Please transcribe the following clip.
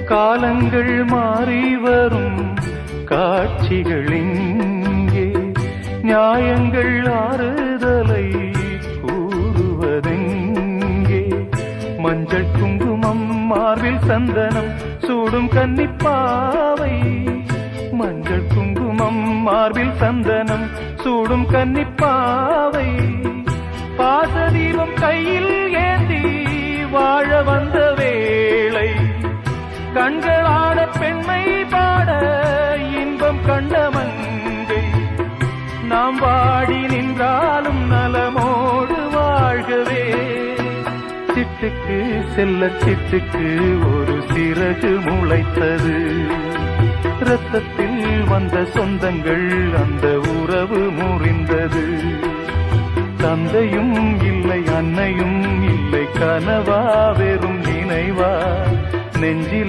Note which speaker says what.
Speaker 1: காலங்கள் மாறி வரும் காட்சிகள் இங்கே, நியாயங்கள் ஆறுதலை கூறுவதெங்கே. மஞ்சள் குங்குமம் மார்பில் சந்தனம் சூடும் கன்னிப்பாவை, மஞ்சள் குங்குமம் மார்பில் சந்தனம் சூடும் கன்னிப்பாவை. பாசதீபம் கையில் ஏந்தி வாழ வந்த வேளை, கண்களாட பெண்மை பாட இன்பம் கண்ட மங்கை. நாம் வாடி நின்றாலும் நலமோடு வாழ்கவே. சிட்டுக்கு செல்ல சிட்டுக்கு ஒரு சிறகு முளைத்தது, இரத்தத்தில் வந்த சொந்தங்கள் அந்த உறவு முறிந்தது. தந்தையும் இல்லை அன்னையும் இல்லை, கனவா வெறும் நினைவா நெஞ்சிலே